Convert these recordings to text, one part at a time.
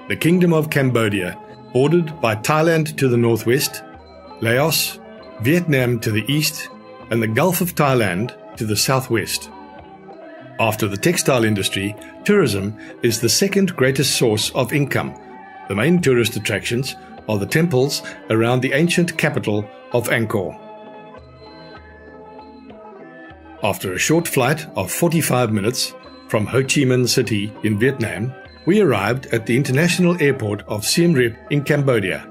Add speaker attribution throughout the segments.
Speaker 1: The Kingdom of Cambodia, bordered by Thailand to the northwest, Laos, Vietnam to the east, and the Gulf of Thailand to the southwest. After the textile industry, tourism is the second greatest source of income. The main tourist attractions are the temples around the ancient capital of Angkor. After a short flight of 45 minutes from Ho Chi Minh City in Vietnam, we arrived at the international airport of Siem Reap in Cambodia.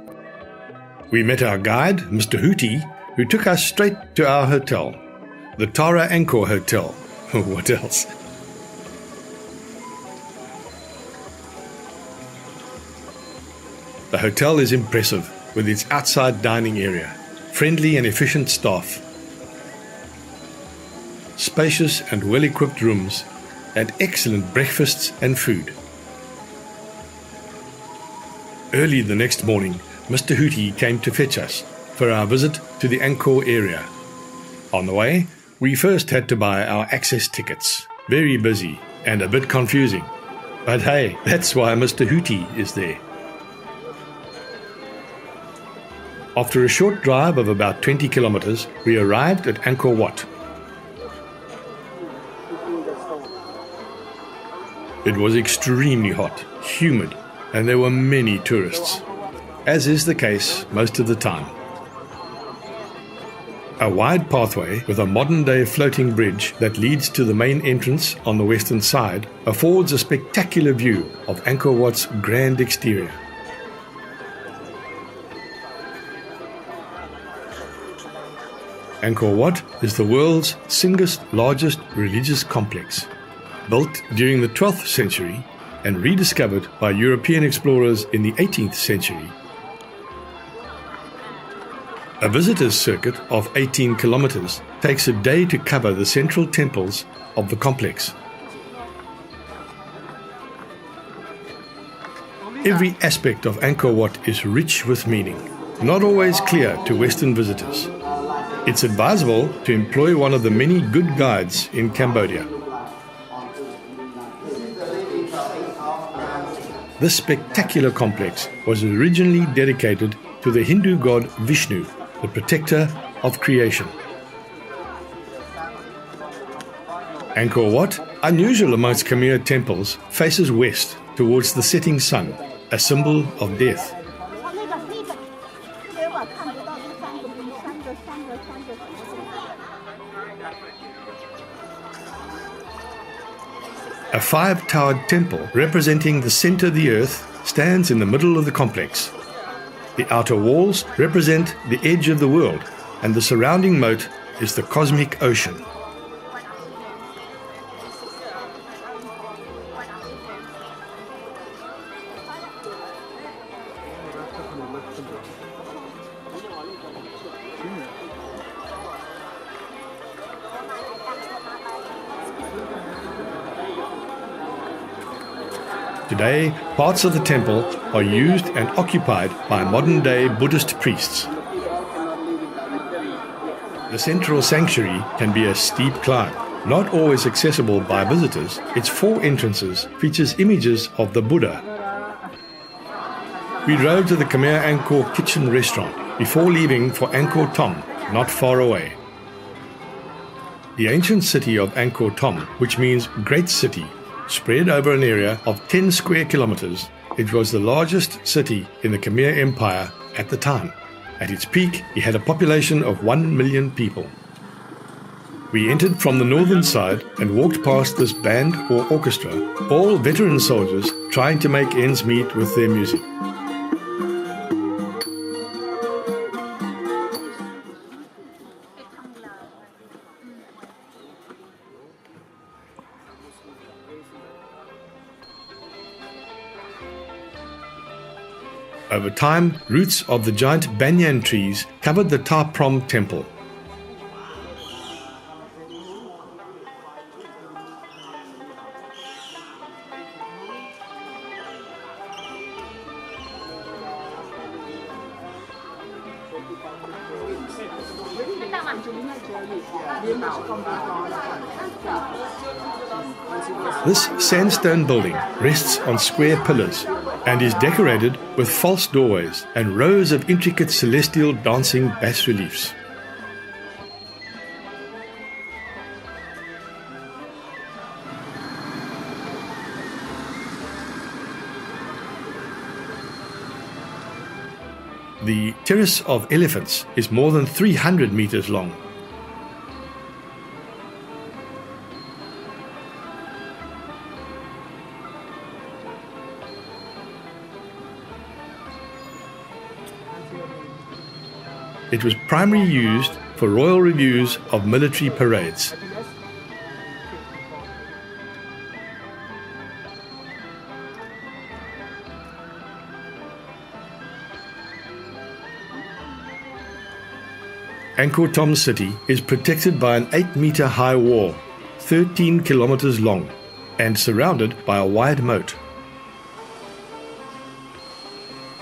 Speaker 1: We met our guide, Mr. Hootie, who took us straight to our hotel, the Tara Angkor Hotel. What else? The hotel is impressive with its outside dining area, friendly and efficient staff, spacious and well-equipped rooms, and excellent breakfasts and food. Early the next morning, Mr. Hootie came to fetch us for our visit to the Angkor area. On the way, we first had to buy our access tickets. Very busy and a bit confusing. But hey, that's why Mr. Hootie is there. After a short drive of about 20 kilometers, we arrived at Angkor Wat. It was extremely hot, humid, and there were many tourists, as is the case most of the time. A wide pathway with a modern-day floating bridge that leads to the main entrance on the western side affords a spectacular view of Angkor Wat's grand exterior. Angkor Wat is the world's single largest religious complex, built during the 12th century and rediscovered by European explorers in the 18th century. A visitor's circuit of 18 kilometers takes a day to cover the central temples of the complex. Every aspect of Angkor Wat is rich with meaning, not always clear to Western visitors. It's advisable to employ one of the many good guides in Cambodia. This spectacular complex was originally dedicated to the Hindu god Vishnu, the protector of creation. Angkor Wat, unusual amongst Khmer temples, faces west towards the setting sun, a symbol of death. A five-towered temple representing the center of the earth stands in the middle of the complex. The outer walls represent the edge of the world, and the surrounding moat is the cosmic ocean. Today, parts of the temple are used and occupied by modern-day Buddhist priests. The central sanctuary can be a steep climb. Not always accessible by visitors, its four entrances features images of the Buddha. We drove to the Khmer Angkor Kitchen restaurant before leaving for Angkor Thom, not far away. The ancient city of Angkor Thom, which means great city, spread over an area of 10 square kilometers, it was the largest city in the Khmer Empire at the time. At its peak, it had a population of 1 million people. We entered from the northern side and walked past this band or orchestra, all veteran soldiers trying to make ends meet with their music. Over time, roots of the giant banyan trees covered the Ta Prohm temple. This sandstone building rests on square pillars and is decorated with false doorways and rows of intricate celestial dancing bas-reliefs. The Terrace of Elephants is more than 300 meters long. It was primarily used for royal reviews of military parades. Angkor Thom City is protected by an 8-meter high wall, 13 kilometers long, and surrounded by a wide moat.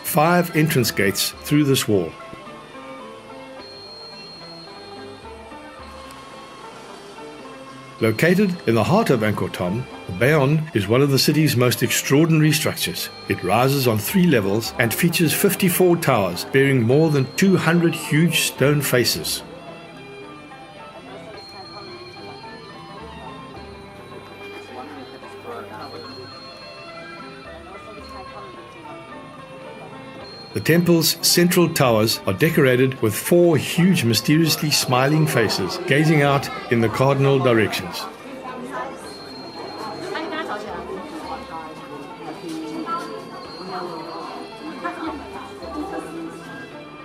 Speaker 1: 5 entrance gates through this wall. Located in the heart of Angkor Thom, the Bayon is one of the city's most extraordinary structures. It rises on 3 levels and features 54 towers bearing more than 200 huge stone faces. The temple's central towers are decorated with 4 huge, mysteriously smiling faces gazing out in the cardinal directions.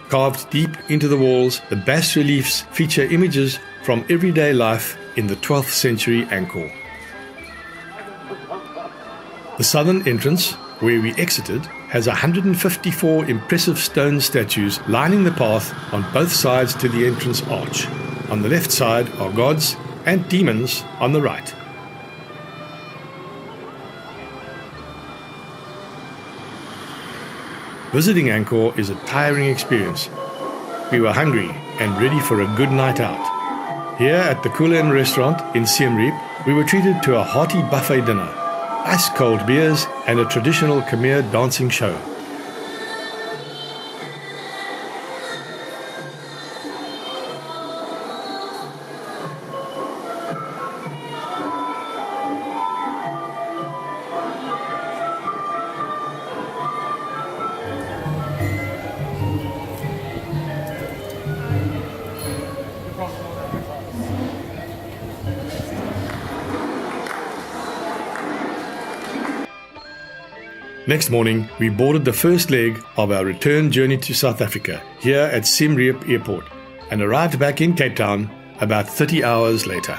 Speaker 1: Carved deep into the walls, the bas-reliefs feature images from everyday life in the 12th century Angkor. The southern entrance, where we exited, has 154 impressive stone statues lining the path on both sides to the entrance arch. On the left side are gods and demons on the right. Visiting Angkor is a tiring experience. We were hungry and ready for a good night out. Here at the Kulen restaurant in Siem Reap, we were treated to a hearty buffet dinner, ice-cold beers and a traditional Khmer dancing show. Next morning, we boarded the first leg of our return journey to South Africa, here at Siem Reap Airport, and arrived back in Cape Town about 30 hours later.